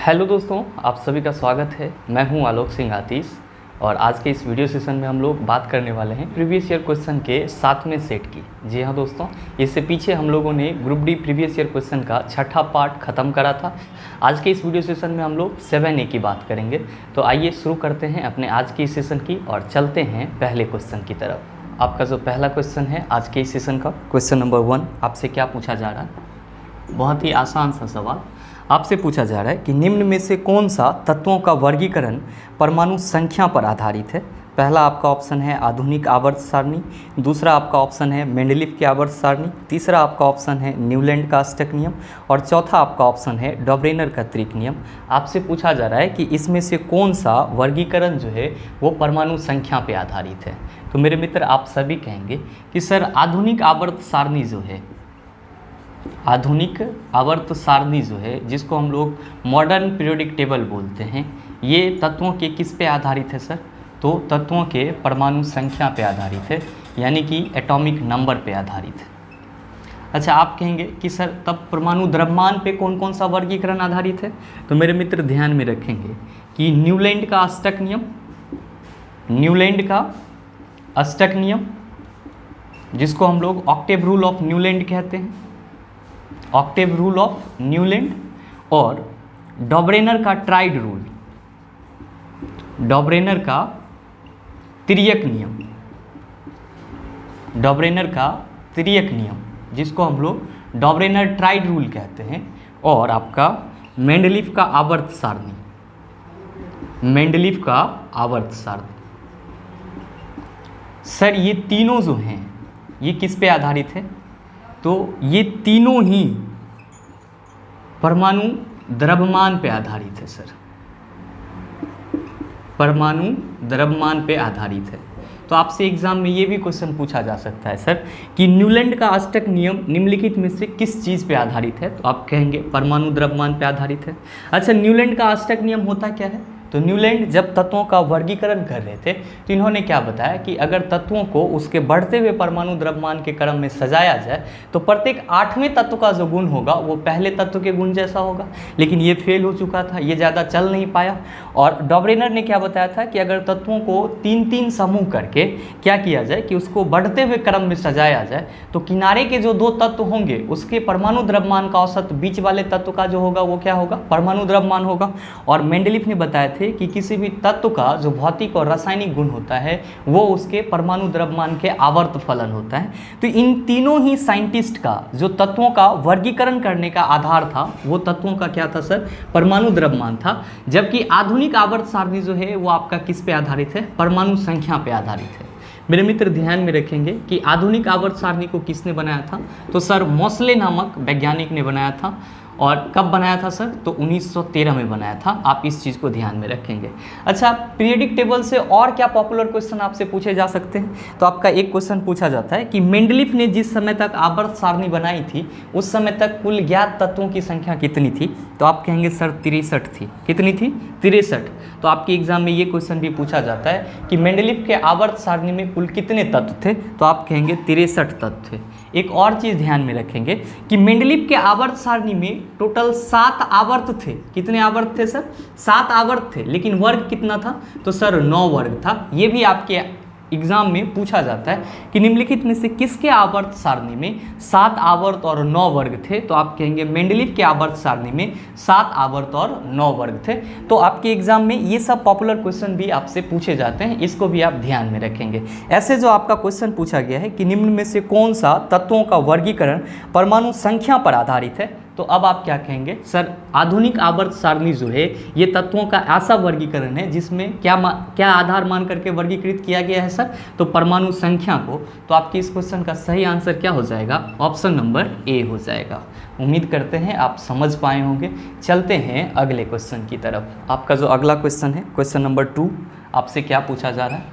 Hello दोस्तों, आप सभी का स्वागत है। मैं हूं आलोक सिंह आतिश और आज के इस वीडियो सेशन में हम लोग बात करने वाले हैं प्रीवियस ईयर क्वेश्चन के 7वें सेट की। जी हां दोस्तों, इससे पीछे हम लोगों ने group D previous year question का छठा पार्ट ख़त्म करा था। आज के इस वीडियो सेशन में हम लोग 7A की बात करेंगे। तो आइए शुरू करते हैं अपने आज के इस सेशन की और चलते हैं पहले क्वेश्चन की तरफ। आपका जो पहला क्वेश्चन है आज के इस सेशन का, क्वेश्चन नंबर 1, आपसे क्या पूछा जा रहा है? बहुत ही आसान सा सवाल आपसे पूछा जा रहा है कि निम्न में से कौन सा तत्वों का वर्गीकरण परमाणु संख्या पर आधारित है। पहला आपका ऑप्शन है आधुनिक आवर्त सारणी, दूसरा आपका ऑप्शन है मेंडलीव की आवर्त सारणी, तीसरा आपका ऑप्शन है न्यूलैंड का अष्टक नियम और चौथा आपका ऑप्शन है डॉबरेनर का त्रिक नियम। आपसे पूछा जा रहा है कि इसमें से कौन सा वर्गीकरण जो है वो परमाणु संख्या पर आधारित है। तो मेरे मित्र आप सभी कहेंगे कि सर आधुनिक आवर्त सारणी जो है, आधुनिक आवर्त सारणी जो है जिसको हम लोग मॉडर्न पीरियोडिक टेबल बोलते हैं, ये तत्वों के किस पे आधारित है सर? तो तत्वों के परमाणु संख्या पे आधारित है, यानी कि एटॉमिक नंबर पे आधारित है। अच्छा, आप कहेंगे कि सर तब परमाणु द्रव्यमान पे कौन कौन सा वर्गीकरण आधारित है? तो मेरे मित्र ध्यान में रखेंगे कि न्यूलैंड का अष्टक नियम, न्यूलैंड का अष्टक नियम जिसको हम लोग ऑक्टेव रूल ऑफ न्यूलैंड कहते हैं, ऑक्टेव रूल ऑफ न्यूलैंड, और डॉबरेनर का ट्राइड रूल, डॉबरेनर का तिर्यक नियम, डॉबरेनर का तिर्यक नियम जिसको हम लोग डॉबरेनर ट्राइड रूल कहते हैं, और आपका मेंडलीव का आवर्त सारणी, मेंडलीव का आवर्त सारणी। सर ये तीनों जो हैं ये किस पे आधारित है? तो ये तीनों ही परमाणु द्रव्यमान पे आधारित है सर, परमाणु द्रव्यमान पे आधारित है। तो आपसे एग्जाम में ये भी क्वेश्चन पूछा जा सकता है सर कि न्यूलैंड का अष्टक नियम निम्नलिखित में से किस चीज़ पे आधारित है? तो आप कहेंगे परमाणु द्रव्यमान पे आधारित है। अच्छा, न्यूलैंड का अष्टक नियम होता क्या है? तो न्यूलैंड जब तत्वों का वर्गीकरण कर रहे थे तो इन्होंने क्या बताया कि अगर तत्वों को उसके बढ़ते हुए परमाणु द्रव्यमान के क्रम में सजाया जाए तो प्रत्येक 8वें तत्व का जो गुण होगा वो पहले तत्व के गुण जैसा होगा, लेकिन ये फेल हो चुका था, ये ज़्यादा चल नहीं पाया। और डॉबरेनर ने क्या बताया था कि अगर तत्वों को 3-3 समूह करके क्या किया जाए कि उसको बढ़ते हुए क्रम में सजाया जाए तो किनारे के जो 2 तत्व होंगे उसके परमाणु द्रव्यमान का औसत बीच वाले तत्व का जो होगा वो क्या होगा? परमाणु द्रव्यमान होगा। और मेंडलीव ने बताया थे कि किसी भी तत्व का जो भौतिक और रासायनिक गुण होता है वो उसके परमाणु द्रव्यमान के आवर्त फलन होता है। तो इन तीनों ही साइंटिस्ट का जो तत्वों का वर्गीकरण करने का आधार था वो तत्वों का क्या था सर? परमाणु द्रव्यमान था। जबकि आधुनिक आवर्त सारणी जो है वो आपका किस पे आधारित है? परमाणु संख्या पे आधारित है। मेरे मित्र ध्यान में रखेंगे कि आधुनिक आवर्त सारणी को किसने बनाया था? तो सर मोसले नामक वैज्ञानिक ने बनाया था। और कब बनाया था सर? तो 1913 में बनाया था। आप इस चीज़ को ध्यान में रखेंगे। अच्छा, पीरियोडिक टेबल से और क्या पॉपुलर क्वेश्चन आपसे पूछे जा सकते हैं? तो आपका एक क्वेश्चन पूछा जाता है कि मेंडलीव ने जिस समय तक आवर्त सारणी बनाई थी उस समय तक कुल ज्ञात तत्वों की संख्या कितनी थी? तो आप कहेंगे सर 63 थी। कितनी थी? 63। तो आपके एग्जाम में ये क्वेश्चन भी पूछा जाता है कि मेंडलीव के आवर्त सारणी में कुल कितने तत्व थे? तो आप कहेंगे 63 तत्व थे। एक और चीज़ ध्यान में रखेंगे कि मेंडलीव के आवर्त सारणी में टोटल 7 आवर्त थे। कितने आवर्त थे सर? 7 आवर्त थे, लेकिन वर्ग कितना था? तो सर 9 वर्ग था। ये भी आपके एग्जाम में पूछा जाता है कि निम्नलिखित में से किसके आवर्त सारणी में 7 आवर्त और 9 वर्ग थे? तो आप कहेंगे मेंडलीव के आवर्त सारणी में 7 आवर्त और 9 वर्ग थे। तो आपके एग्जाम में ये सब पॉपुलर क्वेश्चन भी आपसे पूछे जाते हैं, इसको भी आप ध्यान में रखेंगे। ऐसे जो आपका क्वेश्चन पूछा गया है कि निम्न में से कौन सा तत्वों का वर्गीकरण परमाणु संख्या पर आधारित है, तो अब आप क्या कहेंगे? सर आधुनिक आवर्त सारणी जो है ये तत्वों का ऐसा वर्गीकरण है जिसमें क्या आधार मान करके वर्गीकृत किया गया है सर? तो परमाणु संख्या को। तो आपके इस क्वेश्चन का सही आंसर क्या हो जाएगा? ऑप्शन नंबर ए हो जाएगा। उम्मीद करते हैं आप समझ पाए होंगे। चलते हैं अगले क्वेश्चन की तरफ। आपका जो अगला क्वेश्चन है, क्वेश्चन नंबर 2, आपसे क्या पूछा जा रहा है?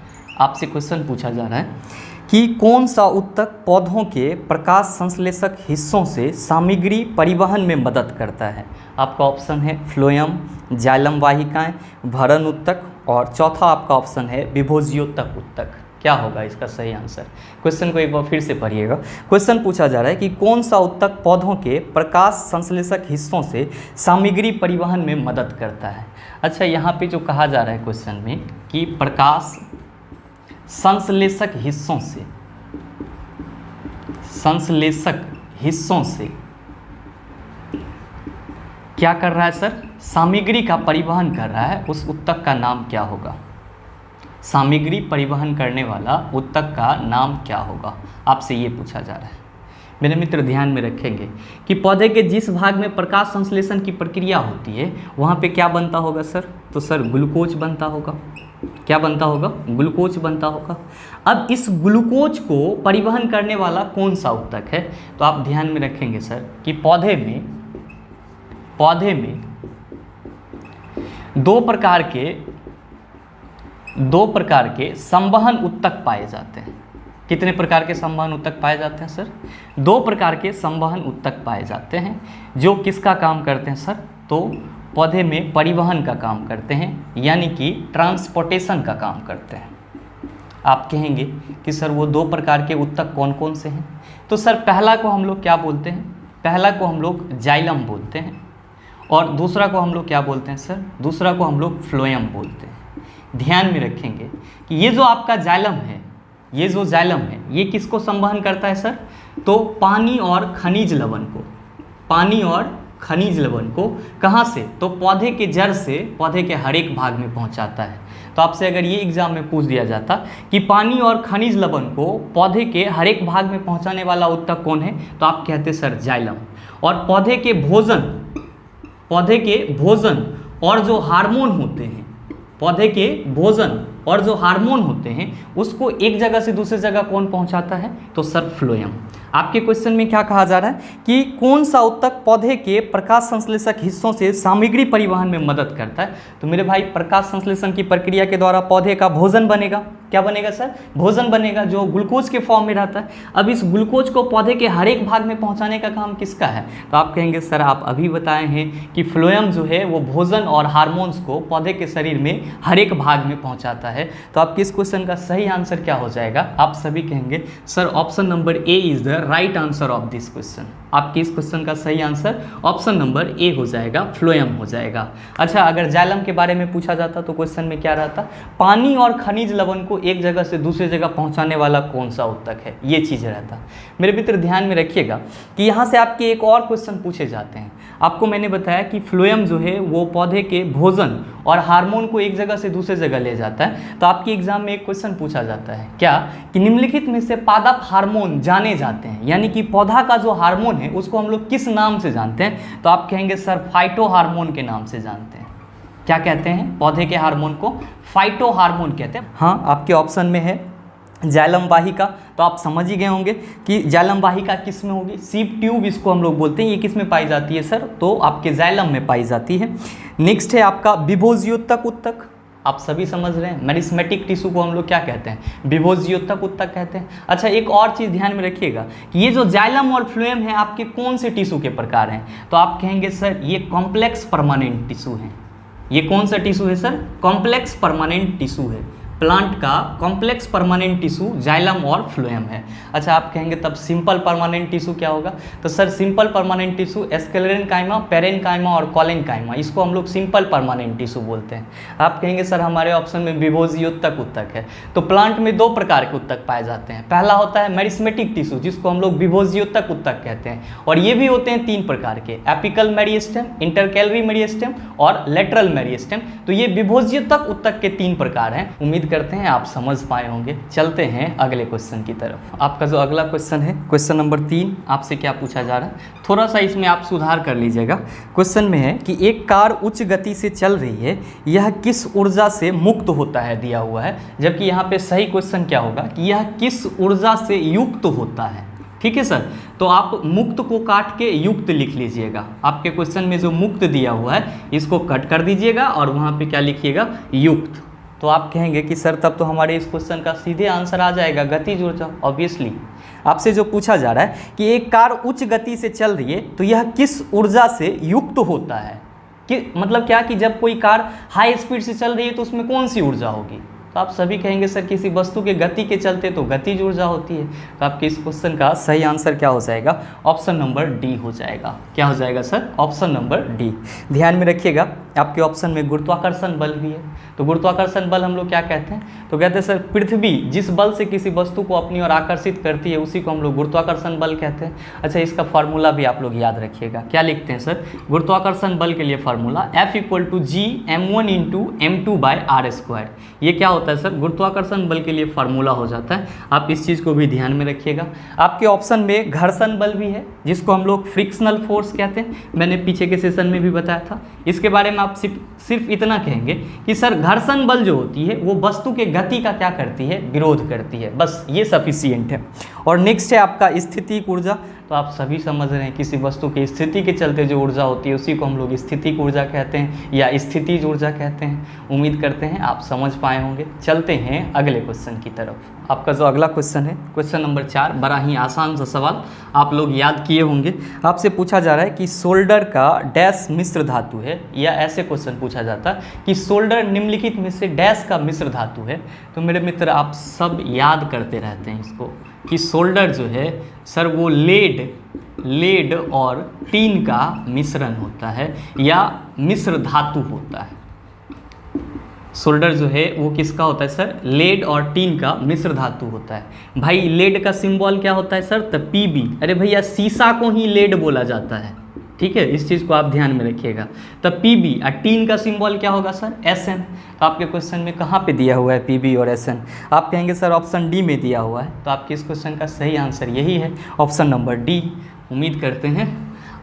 आपसे क्वेश्चन पूछा जा रहा है कि कौन सा ऊतक पौधों के प्रकाश संश्लेषक हिस्सों से सामग्री परिवहन में मदद करता है? आपका ऑप्शन है फ्लोएम, जाइलम वाहिकाएं, भरण ऊतक, और चौथा आपका ऑप्शन है विभोजियोतक ऊतक। क्या होगा इसका सही आंसर? क्वेश्चन को एक बार फिर से पढ़िएगा। क्वेश्चन पूछा जा रहा है कि कौन सा उत्तक पौधों के प्रकाश संश्लेषक हिस्सों से सामग्री परिवहन में मदद करता है? अच्छा, यहाँ पे जो कहा जा रहा है क्वेश्चन में कि प्रकाश संश्लेषक हिस्सों से क्या कर रहा है सर? सामग्री का परिवहन कर रहा है, उस उत्तक का नाम क्या होगा? सामग्री परिवहन करने वाला उत्तक का नाम क्या होगा? आपसे ये पूछा जा रहा है। मेरे मित्र ध्यान में रखेंगे कि पौधे के जिस भाग में प्रकाश संश्लेषण की प्रक्रिया होती है वहाँ पे क्या बनता होगा सर? तो सर ग्लूकोज बनता होगा। क्या बनता होगा? ग्लूकोज बनता होगा। अब इस ग्लूकोज को परिवहन करने वाला कौन सा उत्तक है? तो आप ध्यान में रखेंगे सर कि पौधे में दो प्रकार के संवहन उत्तक पाए जाते हैं। कितने प्रकार के संवहन उत्तक पाए जाते हैं सर? 2 प्रकार के संवहन उत्तक पाए जाते हैं जो किसका काम करते हैं सर? तो पौधे में परिवहन का काम करते हैं, यानी कि ट्रांसपोर्टेशन का काम करते हैं। आप कहेंगे कि सर वो 2 प्रकार के उत्तक कौन कौन से हैं? तो सर पहला को हम लोग क्या बोलते हैं? पहला को हम लोग जाइलम बोलते हैं और दूसरा को हम लोग क्या बोलते हैं सर? दूसरा को हम लोग फ्लोएम बोलते हैं। ध्यान में रखेंगे कि ये जो आपका जाइलम है, ये किसको संवहन करता है सर? तो पानी और खनिज लवण को कहाँ से? तो पौधे के जड़ से पौधे के हर एक भाग में पहुँचाता है। तो आपसे अगर ये एग्जाम में पूछ दिया जाता कि पानी और खनिज लवण को पौधे के हर एक भाग में पहुँचाने वाला उत्तक कौन है, तो आप कहते सर जाइलम। और पौधे के भोजन और जो हार्मोन होते हैं उसको एक जगह से दूसरी जगह कौन पहुंचाता है? तो सर फ्लोएम। आपके क्वेश्चन में क्या कहा जा रहा है कि कौन सा उत्तक पौधे के प्रकाश संश्लेषक हिस्सों से सामग्री परिवहन में मदद करता है? तो मेरे भाई प्रकाश संश्लेषण की प्रक्रिया के द्वारा पौधे का भोजन बनेगा। क्या बनेगा सर? भोजन बनेगा, जो ग्लूकोज के फॉर्म में रहता है। अब इस ग्लूकोज को पौधे के हर एक भाग में पहुंचाने का काम किसका है? तो आप कहेंगे सर आप अभी बताए हैं कि फ्लोएम जो है वो भोजन और हार्मोन्स को पौधे के शरीर में हर एक भाग में पहुंचाता है। तो आपके इस क्वेश्चन का सही आंसर क्या हो जाएगा? आप सभी कहेंगे sir option number A is the right answer of this question. आपके इस क्वेश्चन का सही आंसर ऑप्शन नंबर ए हो जाएगा, फ्लोएम हो जाएगा। अच्छा, अगर जाइलम के बारे में पूछा जाता तो क्वेश्चन में क्या रहता? पानी और खनिज लवण को एक जगह से दूसरी जगह पहुंचाने वाला कौन सा उत्तक है? ये चीज़ रहता। मेरे मित्र ध्यान में रखिएगा कि यहाँ से आपके एक और क्वेश्चन पूछे जाते हैं। आपको मैंने बताया कि फ्लोएम जो है वो पौधे के भोजन और हार्मोन को एक जगह से दूसरी जगह ले जाता है। तो आपके एग्जाम में एक क्वेश्चन पूछा जाता है क्या कि निम्नलिखित में से पादप हार्मोन जाने जाते हैं, यानी कि पौधा का जो हार्मोन है उसको हम लोग किस नाम से जानते हैं? तो आप कहेंगे सर फाइटो हार्मोन के नाम से जानते हैं। क्या कहते हैं? पौधे के हार्मोन को फाइटो हार्मोन कहते हैं। हाँ, आपके ऑप्शन में है जाइलम वाहिका। तो आप समझ ही गए होंगे कि जाइलम वाहिका किस में होगी? सीप ट्यूब इसको हम लोग बोलते हैं। ये किस में पाई जाती है सर? तो आपके जाइलम में पाई जाती है। नेक्स्ट है आपका विभोज्योतक उत्तक। आप सभी समझ रहे हैं, मेरिस्मेटिक टिश्यू को हम लोग क्या कहते हैं? विभोज्योतक उत्तक कहते हैं। अच्छा, एक और चीज़ ध्यान में रखिएगा कि ये जो जाइलम और फ्लोएम है आपके कौन से टिश्यू के प्रकार हैं? तो आप कहेंगे सर ये कॉम्प्लेक्स परमानेंट टिश्यू है। ये कौन सा टिश्यू है सर? कॉम्प्लेक्स परमानेंट टिश्यू है। प्लांट का कॉम्प्लेक्स परमानेंट टिश्यू जाइलम और फ्लोएम है। अच्छा, आप कहेंगे तब सिंपल परमानेंट टिश्यू क्या होगा? तो sir simple permanent tissue sclerenchyma, parenchyma और कॉलेनकाइमा, इसको हम लोग सिंपल परमानेंट टिश्यू बोलते हैं। आप कहेंगे सर हमारे ऑप्शन में विभोज्योतक उत्तक है। तो प्लांट में 2 प्रकार के उत्तक पाए जाते हैं। पहला होता है मेरिस्मेटिक टिश्यू जिसको हम लोग विभोज्योतक उत्तक कहते हैं, और ये भी होते हैं 3 प्रकार के, एपिकल मेरिस्टेम, इंटरकैलरी मेरिस्टेम और लेटरल मेरिस्टेम। तो ये विभोज्योतक उत्तक के 3 प्रकार हैं। उम्मीद करते हैं आप समझ पाए होंगे। चलते हैं अगले क्वेश्चन की तरफ। आपका जो अगला क्वेश्चन है, क्वेश्चन नंबर 3, आपसे क्या पूछा जा रहा है? थोड़ा सा इसमें आप सुधार कर लीजिएगा। क्वेश्चन में है कि एक कार उच्च गति से चल रही है, यह किस ऊर्जा से मुक्त होता है दिया हुआ है, जबकि यहाँ पे सही क्वेश्चन क्या होगा कि यह किस ऊर्जा से युक्त होता है। ठीक है सर, तो आप मुक्त को काट के युक्त लिख लीजिएगा। आपके क्वेश्चन में जो मुक्त दिया हुआ है इसको कट कर दीजिएगा और वहाँ पे क्या लिखिएगा? युक्त। तो आप कहेंगे कि सर तब तो हमारे इस क्वेश्चन का सीधे आंसर आ जाएगा गतिज ऊर्जा। ऑब्वियसली आपसे जो पूछा जा रहा है कि एक कार उच्च गति से चल रही है तो यह किस ऊर्जा से युक्त होता है, कि मतलब क्या कि जब कोई कार हाई स्पीड से चल रही है तो उसमें कौन सी ऊर्जा होगी? तो आप सभी कहेंगे सर किसी वस्तु के गति के चलते तो गतिज ऊर्जा होती है। तो आपके इस क्वेश्चन का सही आंसर क्या हो जाएगा? ऑप्शन नंबर डी हो जाएगा। क्या हो जाएगा सर? Option number D. ध्यान में रखिएगा, आपके ऑप्शन में गुरुत्वाकर्षण बल भी है। तो गुरुत्वाकर्षण बल हम लोग क्या कहते हैं? तो कहते हैं सर पृथ्वी जिस बल से किसी वस्तु को अपनी ओर आकर्षित करती है उसी को हम लोग गुरुत्वाकर्षण बल कहते हैं। अच्छा, इसका फार्मूला भी आप लोग याद रखिएगा। क्या लिखते हैं सर? गुरुत्वाकर्षण बल के लिए फार्मूला F = G_m1 × m2/r²। ये क्या होता है सर? गुरुत्वाकर्षण बल के लिए फार्मूला हो जाता है। आप इस चीज़ को भी ध्यान में रखिएगा। आपके ऑप्शन में घर्षण बल भी है जिसको हम लोग फ्रिक्शनल फोर्स कहते हैं। मैंने पीछे के सेशन में भी बताया था। इसके बारे में आप सिर्फ इतना कहेंगे कि सर घर्षण बल जो होती है वो वस्तु के गति का क्या करती है? विरोध करती है। बस ये सफिशिएंट है। और नेक्स्ट है आपका स्थितिक ऊर्जा। तो आप सभी समझ रहे हैं किसी वस्तु की स्थिति के चलते जो ऊर्जा होती है उसी को हम लोग स्थितिक ऊर्जा कहते हैं या स्थितिज ऊर्जा कहते हैं। उम्मीद करते हैं आप समझ पाए होंगे। चलते हैं अगले क्वेश्चन की तरफ। आपका जो अगला क्वेश्चन है, क्वेश्चन नंबर 4, बड़ा ही आसान सा सवाल आप लोग याद किए होंगे। आपसे पूछा जा रहा है कि सोल्डर का डैश मिश्र धातु है, या ऐसे क्वेश्चन पूछा जाता है कि सोल्डर निम्नलिखित में से डैश का मिश्र धातु है। तो मेरे मित्र आप सब याद करते रहते हैं इसको कि सोल्डर जो है सर वो लेड और टीन का मिश्रण होता है या मिश्र धातु होता है। सोल्डर जो है वो किसका होता है सर? लेड और टीन का मिश्र धातु होता है। भाई लेड का सिंबल क्या होता है सर? तो Pb। अरे भैया शीशा को ही लेड बोला जाता है, ठीक है, इस चीज़ को आप ध्यान में रखिएगा। तब Pb और टीन का सिंबल क्या होगा सर? Sn। तो आपके क्वेश्चन में कहाँ पे दिया हुआ है Pb और Sn? आप कहेंगे सर ऑप्शन डी में दिया हुआ है। तो आपके इस क्वेश्चन का सही आंसर यही है, ऑप्शन नंबर डी। उम्मीद करते हैं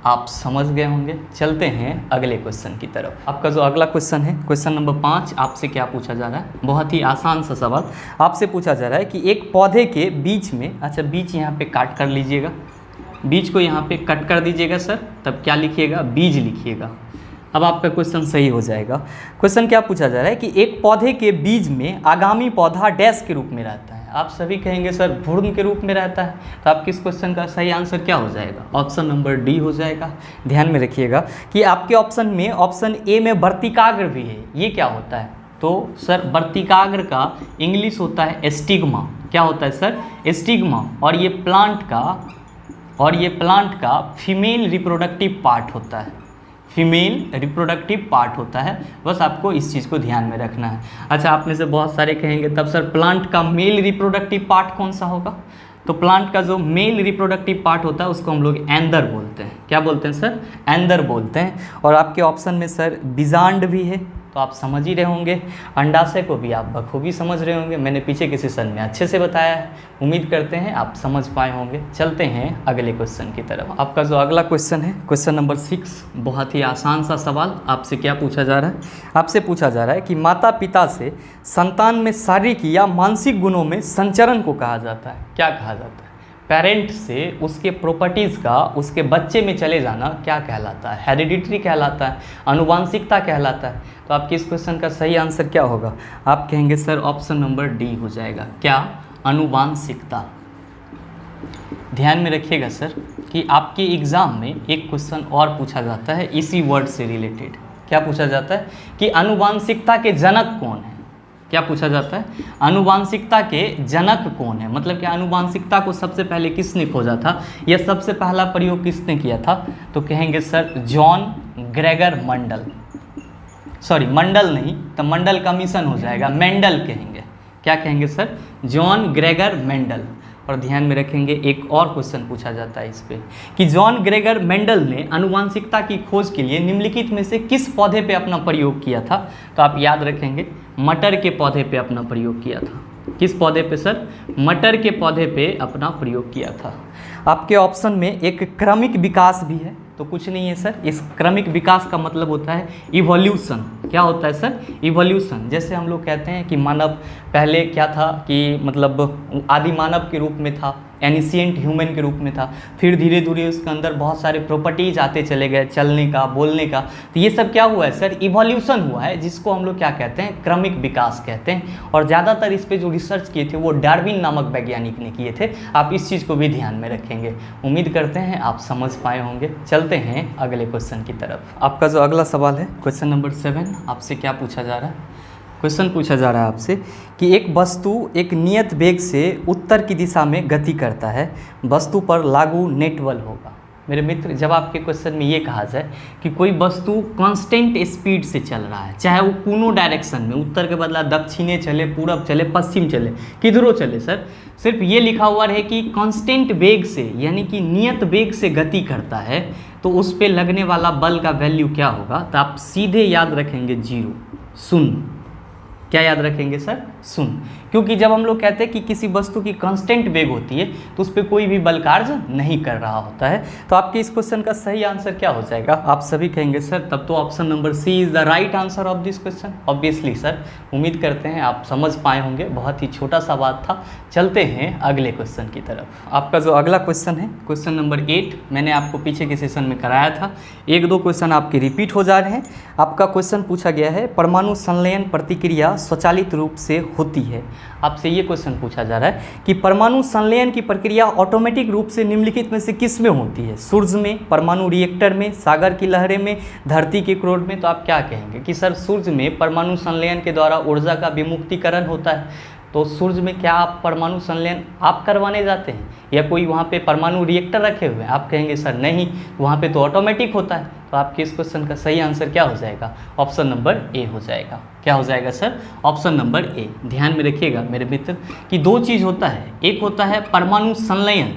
आप समझ गए होंगे। चलते हैं अगले क्वेश्चन की तरफ। आपका जो अगला क्वेश्चन है, क्वेश्चन नंबर 5, आपसे क्या पूछा जा रहा है? बहुत ही आसान सा सवाल आपसे पूछा जा रहा है कि एक पौधे के बीच में, अच्छा बीच यहाँ पे काट कर लीजिएगा, बीज को यहाँ पे कट कर दीजिएगा सर, तब क्या लिखिएगा? बीज लिखिएगा। अब आपका क्वेश्चन सही हो जाएगा। क्वेश्चन क्या पूछा जा रहा है कि एक पौधे के बीज में आगामी पौधा डैश के रूप में रहता है। आप सभी कहेंगे सर भ्रूण के रूप में रहता है। तो आपके इस क्वेश्चन का सही आंसर क्या हो जाएगा? ऑप्शन नंबर डी हो जाएगा। ध्यान में रखिएगा कि आपके ऑप्शन में ऑप्शन ए में वर्तिकाग्र भी है। ये क्या होता है? तो सर वर्तिकाग्र का इंग्लिश होता है स्टिग्मा। क्या होता है सर? स्टिग्मा। और ये प्लांट का फीमेल रिप्रोडक्टिव पार्ट होता है। फीमेल रिप्रोडक्टिव पार्ट होता है। बस आपको इस चीज़ को ध्यान में रखना है। अच्छा, आप में से बहुत सारे कहेंगे तब सर प्लांट का मेल रिप्रोडक्टिव पार्ट कौन सा होगा? तो प्लांट का जो मेल रिप्रोडक्टिव पार्ट होता है उसको हम लोग एंदर बोलते हैं। क्या बोलते हैं सर? एंदर बोलते हैं। और आपके ऑप्शन में सर बिजांड भी है। तो आप समझ ही रहे होंगे, अंडाशय को भी आप बखूबी समझ रहे होंगे। मैंने पीछे के सेशन में अच्छे से बताया है। उम्मीद करते हैं आप समझ पाए होंगे। चलते हैं अगले क्वेश्चन की तरफ। आपका जो अगला क्वेश्चन है, क्वेश्चन नंबर 6, बहुत ही आसान सा सवाल आपसे क्या पूछा जा रहा है? आपसे पूछा जा रहा है कि माता पिता से संतान में शारीरिक या मानसिक गुणों में संचरण को कहा जाता है। क्या कहा जाता है? पेरेंट से उसके प्रॉपर्टीज़ का उसके बच्चे में चले जाना क्या कहलाता है? हेरिडिटरी कहलाता है, अनुवांशिकता कहलाता है। तो आपके इस क्वेश्चन का सही आंसर क्या होगा? आप कहेंगे सर ऑप्शन नंबर डी हो जाएगा। क्या? अनुवांशिकता। ध्यान में रखिएगा सर कि आपके एग्ज़ाम में एक क्वेश्चन और पूछा जाता है इसी वर्ड से रिलेटेड। क्या पूछा जाता है कि अनुवांशिकता के जनक कौन है? क्या पूछा जाता है? अनुवांशिकता के जनक कौन है? मतलब कि अनुवांशिकता को सबसे पहले किसने खोजा था या सबसे पहला प्रयोग किसने किया था? तो कहेंगे सर जॉन ग्रेगर मंडल। सॉरी, मंडल नहीं, तो मंडल का मिशन हो जाएगा, मेंडल कहेंगे। क्या कहेंगे सर? John Gregor Mendel. और ध्यान में रखेंगे एक और क्वेश्चन पूछा जाता है इस पे कि जॉन ग्रेगर मेंडल ने अनुवांशिकता की खोज के लिए निम्नलिखित में से किस पौधे पे अपना प्रयोग किया था? तो आप याद रखेंगे मटर के पौधे पे अपना प्रयोग किया था। किस पौधे पे सर? मटर के पौधे पे अपना प्रयोग किया था। आपके ऑप्शन में एक क्रमिक विकास भी है। तो कुछ नहीं है सर, इस क्रमिक विकास का मतलब होता है इवोल्यूशन। क्या होता है सर? इवोल्यूशन। जैसे हम लोग कहते हैं कि मानव पहले क्या था कि मतलब आदि मानव के रूप में था, एनिशिएंट ह्यूमन के रूप में था, फिर धीरे धीरे उसके अंदर बहुत सारे प्रॉपर्टीज आते चले गए, चलने का, बोलने का। तो ये सब क्या हुआ है सर? इवोल्यूशन हुआ है, जिसको हम लोग क्या कहते हैं? क्रमिक विकास कहते हैं। और ज़्यादातर इस पे जो रिसर्च किए थे वो डार्विन नामक वैज्ञानिक ने किए थे। आप इस चीज़ को भी ध्यान में रखेंगे। उम्मीद करते हैं आप समझ पाए होंगे। चलते हैं अगले क्वेश्चन की तरफ। आपका जो अगला सवाल है, क्वेश्चन नंबर 7, आपसे क्या पूछा जा रहा है? क्वेश्चन पूछा जा रहा है आपसे कि एक वस्तु एक नियत वेग से उत्तर की दिशा में गति करता है, वस्तु पर लागू नेट बल होगा। मेरे मित्र, जब आपके क्वेश्चन में ये कहा जाए कि कोई वस्तु कांस्टेंट स्पीड से चल रहा है, चाहे वो कोनो डायरेक्शन में, उत्तर के बदला दक्षिणे चले, पूरब चले, पश्चिम चले, किधरों चले सर, सिर्फ ये लिखा हुआ है कि कांस्टेंट वेग से यानी कि नियत वेग से गति करता है, तो उस पर लगने वाला बल का वैल्यू क्या होगा, तो आप सीधे याद रखेंगे 0, शून्य। क्या याद रखेंगे सर? शून्य। क्योंकि जब हम लोग कहते हैं कि किसी वस्तु की कांस्टेंट वेग होती है तो उस पर कोई भी बल कार्य नहीं कर रहा होता है। तो आपके इस क्वेश्चन का सही आंसर क्या हो जाएगा? आप सभी कहेंगे सर तब तो option number C is the right answer of this question. Obviously sir, उम्मीद करते हैं आप समझ पाए होंगे, बहुत ही छोटा सा बात था। चलते हैं अगले क्वेश्चन की तरफ। आपका जो अगला क्वेश्चन है क्वेश्चन नंबर 8, मैंने आपको पीछे के सेशन में कराया था, 1-2 क्वेश्चन आपके रिपीट हो जा रहे हैं। आपका क्वेश्चन पूछा गया है परमाणु संलयन प्रतिक्रिया स्वचालित रूप से होती है। आपसे ये क्वेश्चन पूछा जा रहा है कि परमाणु संलयन की प्रक्रिया ऑटोमेटिक रूप से निम्नलिखित में से किस में होती है? सूर्य में, परमाणु रिएक्टर में, सागर की लहरें में, धरती के क्रोड में। तो आप क्या कहेंगे कि सर सूर्य में परमाणु संलयन के द्वारा ऊर्जा का विमुक्तिकरण होता है, तो सूर्य में क्या आप परमाणु संलयन आप करवाने जाते हैं या कोई वहाँ पे परमाणु रिएक्टर रखे हुए हैं? आप कहेंगे सर नहीं, वहाँ पे तो ऑटोमेटिक होता है। तो आपके इस क्वेश्चन का सही आंसर क्या हो जाएगा? ऑप्शन नंबर ए हो जाएगा। क्या हो जाएगा सर? Option number A. ध्यान में रखिएगा मेरे मित्र कि 2 चीज़ होता है, एक होता है परमाणु संलयन,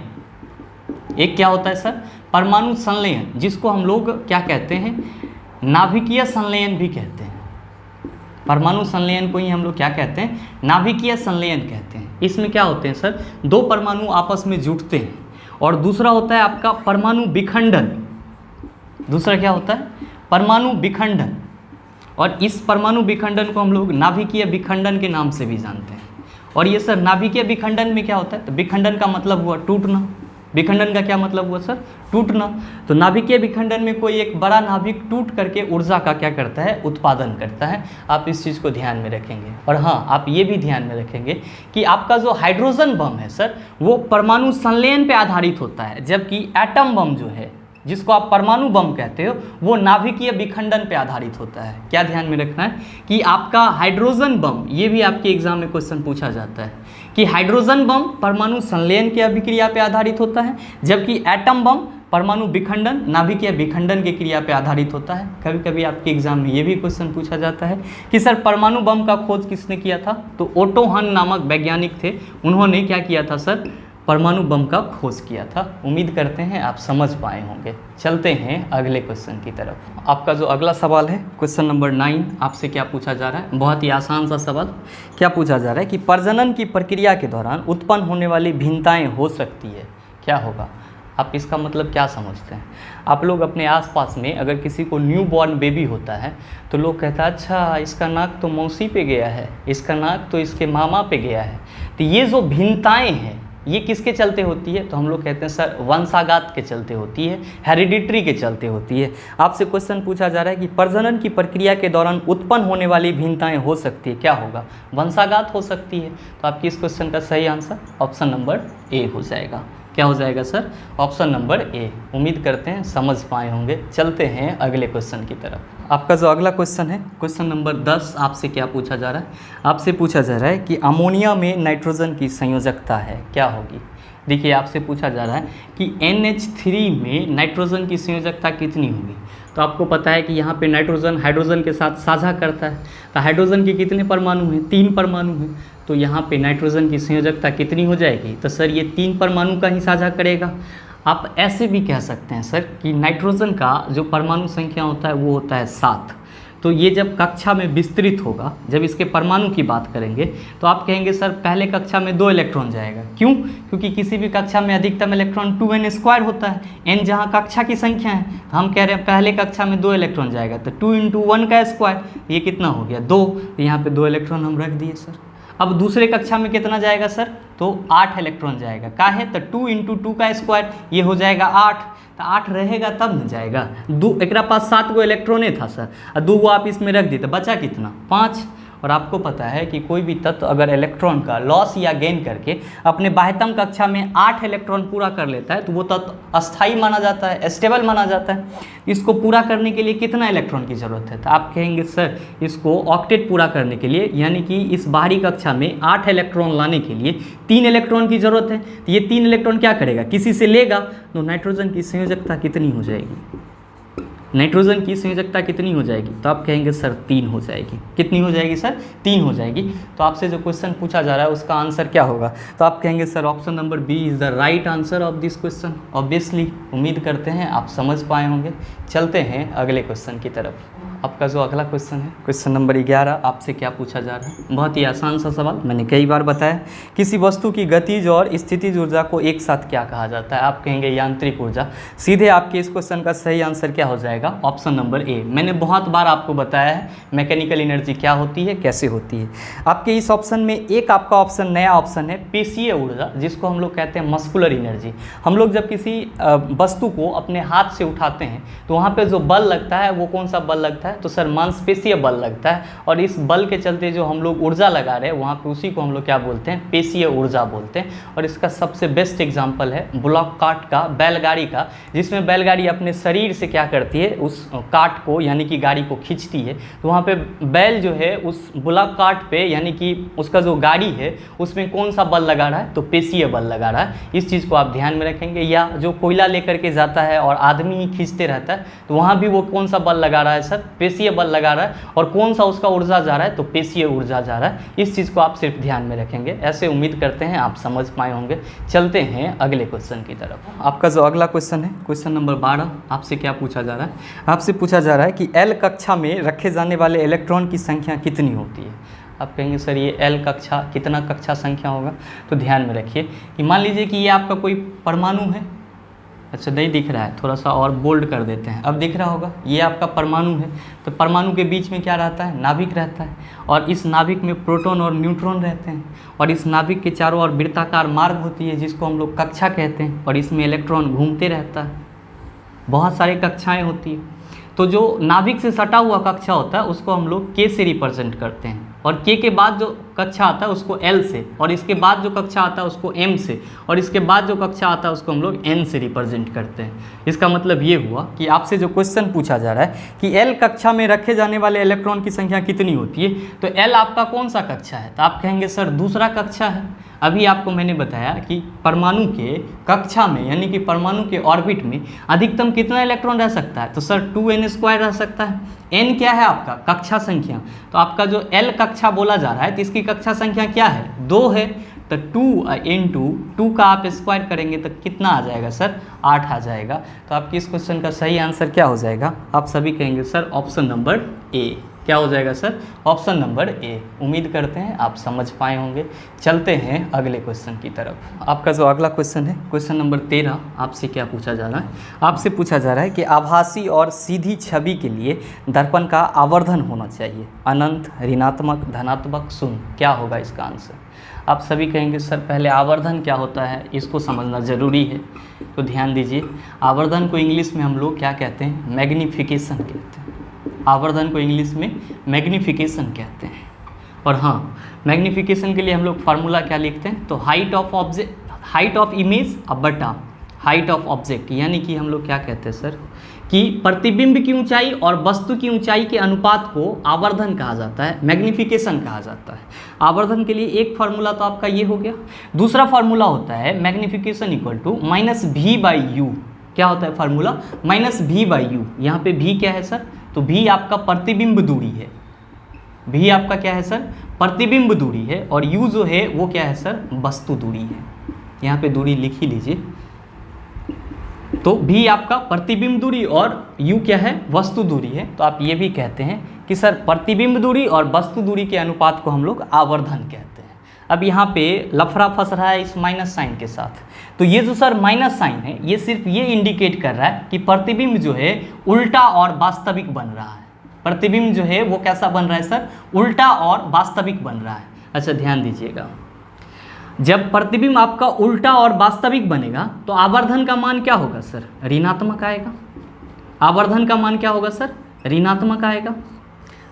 एक क्या होता है सर? परमाणु संलयन, जिसको हम लोग क्या कहते हैं? नाभिकीय संलयन भी कहते हैं। परमाणु संलयन को ही हम लोग क्या कहते हैं? नाभिकीय संलयन कहते हैं। इसमें क्या होते हैं सर? 2 परमाणु आपस में जुड़ते हैं। और दूसरा होता है आपका परमाणु विखंडन। दूसरा क्या होता है? परमाणु विखंडन। और इस परमाणु विखंडन को हम लोग नाभिकीय विखंडन के नाम से भी जानते हैं। और ये सर नाभिकीय विखंडन में क्या होता है? तो विखंडन का मतलब हुआ टूटना। विखंडन का क्या मतलब हुआ सर? टूटना। तो नाभिकीय विखंडन में कोई एक बड़ा नाभिक टूट करके ऊर्जा का क्या करता है? उत्पादन करता है। आप इस चीज़ को ध्यान में रखेंगे। और हाँ, आप ये भी ध्यान में रखेंगे कि आपका जो हाइड्रोजन बम है सर, वो परमाणु संलयन पे आधारित होता है, जबकि एटम बम जो है, जिसको आप परमाणु बम कहते हो, वो नाभिकीय विखंडन पे आधारित होता है। क्या ध्यान में रखना है कि आपका हाइड्रोजन बम, ये भी आपके एग्जाम में क्वेश्चन पूछा जाता है कि हाइड्रोजन बम परमाणु संलयन की अभिक्रिया पे आधारित होता है, जबकि एटम बम परमाणु विखंडन नाभिकीय विखंडन की क्रिया पे आधारित होता है। कभी कभी आपके एग्जाम में ये भी क्वेश्चन पूछा जाता है कि सर परमाणु बम का खोज किसने किया था? तो ओटो हन नामक वैज्ञानिक थे, उन्होंने क्या किया था सर? परमाणु बम का खोज किया था। उम्मीद करते हैं आप समझ पाए होंगे। चलते हैं अगले क्वेश्चन की तरफ। आपका जो अगला सवाल है क्वेश्चन नंबर 9, आपसे क्या पूछा जा रहा है? बहुत ही आसान सा सवाल। क्या पूछा जा रहा है कि प्रजनन की प्रक्रिया के दौरान उत्पन्न होने वाली भिन्नताएं हो सकती है, क्या होगा? आप इसका मतलब क्या समझते हैं? आप लोग अपने आसपास में अगर किसी को न्यू बॉर्न बेबी होता है तो लोग कहता है अच्छा इसका नाक तो मौसी पे गया है, इसका नाक तो इसके मामा पे गया है। तो ये जो भिन्नताएं हैं ये किसके चलते होती है? तो हम लोग कहते हैं सर वंशागत के चलते होती है, हेरिडिटरी के चलते होती है। आपसे क्वेश्चन पूछा जा रहा है कि प्रजनन की प्रक्रिया के दौरान उत्पन्न होने वाली भिन्नताएं हो सकती है, क्या होगा? वंशागत हो सकती है। तो आपकी इस क्वेश्चन का सही आंसर ऑप्शन नंबर ए हो जाएगा। क्या हो जाएगा सर? Option number A. उम्मीद करते हैं समझ पाए होंगे। चलते हैं अगले क्वेश्चन की तरफ। आपका जो अगला क्वेश्चन है क्वेश्चन नंबर 10, आपसे क्या पूछा जा रहा है? आपसे पूछा जा रहा है कि अमोनिया में नाइट्रोजन की संयोजकता है, क्या होगी? देखिए आपसे पूछा जा रहा है कि NH3 में नाइट्रोजन की संयोजकता कितनी होगी? तो आपको पता है कि यहाँ पे नाइट्रोजन हाइड्रोजन के साथ साझा करता है। तो हाइड्रोजन के कितने परमाणु हैं? 3 परमाणु हैं। तो यहाँ पे नाइट्रोजन की संयोजकता कितनी हो जाएगी? तो सर ये 3 परमाणु का ही साझा करेगा। आप ऐसे भी कह सकते हैं सर कि नाइट्रोजन का जो परमाणु संख्या होता है वो होता है 7। तो ये जब कक्षा में विस्तृत होगा, जब इसके परमाणु की बात करेंगे तो आप कहेंगे सर पहले कक्षा में 2 इलेक्ट्रॉन जाएगा। क्यों? क्योंकि किसी भी कक्षा में अधिकतम इलेक्ट्रॉन 2n² होता है। n जहाँ कक्षा की संख्या है, तो हम कह रहे हैं पहले कक्षा में 2 इलेक्ट्रॉन जाएगा, तो 2 × 1 का स्क्वायर, ये कितना हो गया? 2। तो यहाँ पे 2 इलेक्ट्रॉन हम रख दिए सर। अब दूसरे कक्षा में कितना जाएगा सर? तो 8 इलेक्ट्रॉन जाएगा। का है? तो 2 × 2 का स्क्वायर, ये हो जाएगा 8। तो 8 रहेगा तब न जाएगा। एक पास 7 गो इलेक्ट्रॉने था सर, और 2 गो आप इसमें रख दी तो बचा कितना? 5। और आपको पता है कि कोई भी तत्व अगर इलेक्ट्रॉन का लॉस या गेन करके अपने बाह्यतम कक्षा में 8 इलेक्ट्रॉन पूरा कर लेता है तो वो तत्व अस्थायी माना जाता है, स्टेबल माना जाता है। इसको पूरा करने के लिए कितना इलेक्ट्रॉन की ज़रूरत है? तो आप कहेंगे सर इसको ऑक्टेट पूरा करने के लिए यानी कि इस बाहरी कक्षा में 8 इलेक्ट्रॉन लाने के लिए 3 इलेक्ट्रॉन की ज़रूरत है। तो ये 3 इलेक्ट्रॉन क्या करेगा? किसी से लेगा तो नाइट्रोजन की संयोजकता कितनी हो जाएगी? नाइट्रोजन की संयोजकता कितनी हो जाएगी? तो आप कहेंगे सर 3 हो जाएगी। कितनी हो जाएगी सर? 3 हो जाएगी। तो आपसे जो क्वेश्चन पूछा जा रहा है उसका आंसर क्या होगा? तो आप कहेंगे sir option number B is the right answer of this question. Obviously उम्मीद करते हैं आप समझ पाए होंगे। चलते हैं अगले क्वेश्चन की तरफ। आपका जो अगला क्वेश्चन है क्वेश्चन नंबर 11, आपसे क्या पूछा जा रहा है? बहुत ही आसान सा सवाल, मैंने कई बार बताया। किसी वस्तु की गतिज और स्थितिज ऊर्जा को एक साथ क्या कहा जाता है? आप कहेंगे यांत्रिक ऊर्जा। सीधे आपके इस क्वेश्चन का सही आंसर क्या हो जाएगा? Option number A. मैंने बहुत बार आपको बताया है मैकेनिकल एनर्जी क्या होती है, कैसे होती है। आपके इस ऑप्शन में एक आपका ऑप्शन नया ऑप्शन है पेशीय ऊर्जा, जिसको हम लोग कहते हैं मस्कुलर एनर्जी। हम लोग जब किसी वस्तु को अपने हाथ से उठाते हैं तो वहाँ पर जो बल लगता है वो कौन सा बल लगता है? तो सर मांसपेशीय बल लगता है। और इस बल के चलते जो हम लोग ऊर्जा लगा रहे हैं वहाँ पे उसी को हम लोग क्या बोलते हैं? पेशीय ऊर्जा बोलते हैं। और इसका सबसे बेस्ट एग्जांपल है ब्लॉक कार्ट का, बैलगाड़ी का, जिसमें बैलगाड़ी अपने शरीर से क्या करती है? उस कार्ट को यानी कि गाड़ी को खींचती है। तो वहाँ पे बैल जो है उस ब्लॉक कार्ट पे यानी कि उसका जो गाड़ी है उसमें कौन सा बल लगा रहा है? तो पेशीय बल लगा रहा है। इस चीज़ को आप ध्यान में रखेंगे। या जो कोयला लेकर के जाता है और आदमी ही खींचते रहता है तो वहाँ भी वो कौन सा बल लगा रहा है सर? पेशीय बल लगा रहा है। और कौन सा उसका ऊर्जा जा रहा है? तो पेशीय ऊर्जा जा रहा है। इस चीज़ को आप सिर्फ ध्यान में रखेंगे। ऐसे उम्मीद करते हैं आप समझ पाए होंगे। चलते हैं अगले क्वेश्चन की तरफ। आपका जो अगला क्वेश्चन है क्वेश्चन नंबर 12, आपसे क्या पूछा जा रहा है? आपसे पूछा जा रहा है कि एल कक्षा में रखे जाने वाले इलेक्ट्रॉन की संख्या कितनी होती है? आप कहेंगे सर ये एल कक्षा कितना कक्षा संख्या होगा? तो ध्यान में रखिए कि मान लीजिए कि ये आपका कोई परमाणु है। अच्छा नहीं दिख रहा है, थोड़ा सा और बोल्ड कर देते हैं, अब दिख रहा होगा। ये आपका परमाणु है। तो परमाणु के बीच में क्या रहता है? नाभिक रहता है। और इस नाभिक में प्रोटॉन और न्यूट्रॉन रहते हैं। और इस नाभिक के चारों ओर वृत्ताकार मार्ग होती है जिसको हम लोग कक्षा कहते हैं। और इसमें इलेक्ट्रॉन घूमते रहता है। बहुत सारी कक्षाएँ होती हैं। तो जो नाभिक से सटा हुआ कक्षा होता है उसको हम लोग के से रिप्रेजेंट करते हैं। और के के बाद जो कक्षा आता है उसको एल से, और इसके बाद जो कक्षा आता है उसको एम से, और इसके बाद जो कक्षा आता है उसको हम लोग एन से रिप्रेजेंट करते हैं। इसका मतलब ये हुआ कि आपसे जो क्वेश्चन पूछा जा रहा है कि एल कक्षा में रखे जाने वाले इलेक्ट्रॉन की संख्या कितनी होती है, तो एल आपका कौन सा कक्षा है? तो आप कहेंगे सर दूसरा कक्षा है। अभी आपको मैंने बताया कि परमाणु के कक्षा में यानी कि परमाणु के ऑर्बिट में अधिकतम कितना इलेक्ट्रॉन रह सकता है? तो सर 2n² रह सकता है। n क्या है आपका? कक्षा संख्या। तो आपका जो l कक्षा बोला जा रहा है तो इसकी कक्षा संख्या क्या है? 2 है। तो 2 का आप स्क्वायर करेंगे तो कितना आ जाएगा सर? 8 आ जाएगा। तो आपकी इस क्वेश्चन का सही आंसर क्या हो जाएगा? आप सभी कहेंगे सर ऑप्शन नंबर ए। क्या हो जाएगा सर? Option number A. उम्मीद करते हैं आप समझ पाए होंगे। चलते हैं अगले क्वेश्चन की तरफ। आपका जो अगला क्वेश्चन है क्वेश्चन नंबर 13, आपसे क्या पूछा जा रहा है? आपसे पूछा जा रहा है कि आभासी और सीधी छवि के लिए दर्पण का आवर्धन होना चाहिए अनंत, ऋणात्मक, धनात्मक, शून्य। क्या होगा इसका आंसर? आप सभी कहेंगे सर पहले आवर्धन क्या होता है इसको समझना ज़रूरी है। तो ध्यान दीजिए, आवर्धन को इंग्लिश में हम लोग क्या कहते हैं? मैग्नीफिकेशन कहते हैं। आवर्धन को इंग्लिश में मैग्नीफिकेशन कहते हैं। और हाँ, मैग्नीफिकेशन के लिए हम लोग फार्मूला क्या लिखते हैं? तो हाइट ऑफ इमेज बटा हाइट ऑफ ऑब्जेक्ट, यानी कि हम लोग क्या कहते हैं सर कि प्रतिबिंब की ऊंचाई और वस्तु की ऊंचाई के अनुपात को आवर्धन कहा जाता है, मैग्नीफिकेशन कहा जाता है। आवर्धन के लिए एक फार्मूला तो आपका ये हो गया। दूसरा फार्मूला होता है मैग्नीफिकेशन इक्वल टू -v/u। क्या होता है फार्मूला? -v/u। यहाँ पे v क्या है सर? तो v आपका प्रतिबिंब दूरी है। v आपका क्या है सर? प्रतिबिंब दूरी है। और u जो है वो क्या है सर? वस्तु दूरी है। यहाँ पे दूरी लिख ही लीजिए। तो v आपका प्रतिबिंब दूरी और u क्या है? वस्तु दूरी है। तो आप ये भी कहते हैं कि सर प्रतिबिंब दूरी और वस्तु दूरी के अनुपात को हम लोग आवर्धन कहते हैं। अब यहाँ पे लफड़ा फंस रहा है इस माइनस साइन के साथ। तो ये जो सर माइनस साइन है ये सिर्फ ये इंडिकेट कर रहा है कि प्रतिबिंब जो है उल्टा और वास्तविक बन रहा है। प्रतिबिंब जो है वो कैसा बन रहा है सर? उल्टा और वास्तविक बन रहा है। अच्छा ध्यान दीजिएगा, जब प्रतिबिंब आपका उल्टा और वास्तविक बनेगा तो आवर्धन का मान क्या होगा सर? ऋणात्मक आएगा। आवर्धन का मान क्या होगा सर? ऋणात्मक आएगा।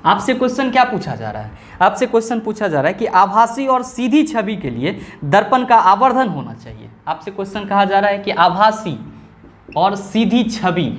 आपसे क्वेश्चन क्या पूछा जा रहा है? आपसे क्वेश्चन पूछा जा रहा है कि आभासी और सीधी छवि के लिए दर्पण का आवर्धन होना चाहिए। आपसे क्वेश्चन कहा जा रहा है कि आभासी और सीधी छवि,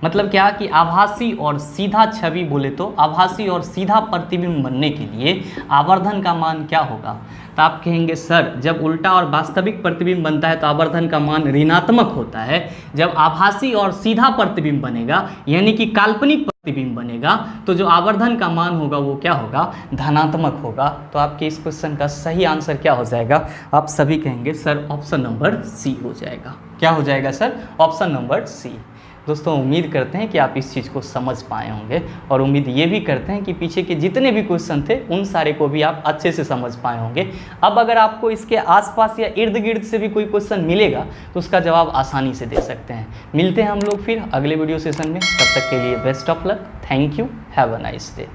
मतलब क्या कि आभासी और सीधा छवि बोले तो आभासी और सीधा प्रतिबिंब बनने के लिए आवर्धन का मान क्या होगा? तो आप कहेंगे सर जब उल्टा और वास्तविक प्रतिबिंब बनता है तो आवर्धन का मान ऋणात्मक होता है, जब आभासी और सीधा प्रतिबिंब बनेगा यानी कि काल्पनिक प्रतिबिंब बनेगा तो जो आवर्धन का मान होगा वो क्या होगा? धनात्मक होगा। तो आपके इस क्वेश्चन का सही आंसर क्या हो जाएगा? आप सभी कहेंगे सर ऑप्शन नंबर सी हो जाएगा। क्या हो जाएगा सर? ऑप्शन नंबर सी। दोस्तों उम्मीद करते हैं कि आप इस चीज़ को समझ पाए होंगे और उम्मीद ये भी करते हैं कि पीछे के जितने भी क्वेश्चन थे उन सारे को भी आप अच्छे से समझ पाए होंगे। अब अगर आपको इसके आसपास या इर्द गिर्द से भी कोई क्वेश्चन मिलेगा तो उसका जवाब आसानी से दे सकते हैं। मिलते हैं हम लोग फिर अगले वीडियो सेशन में, तब तक के लिए best of luck. Thank you, have a nice day.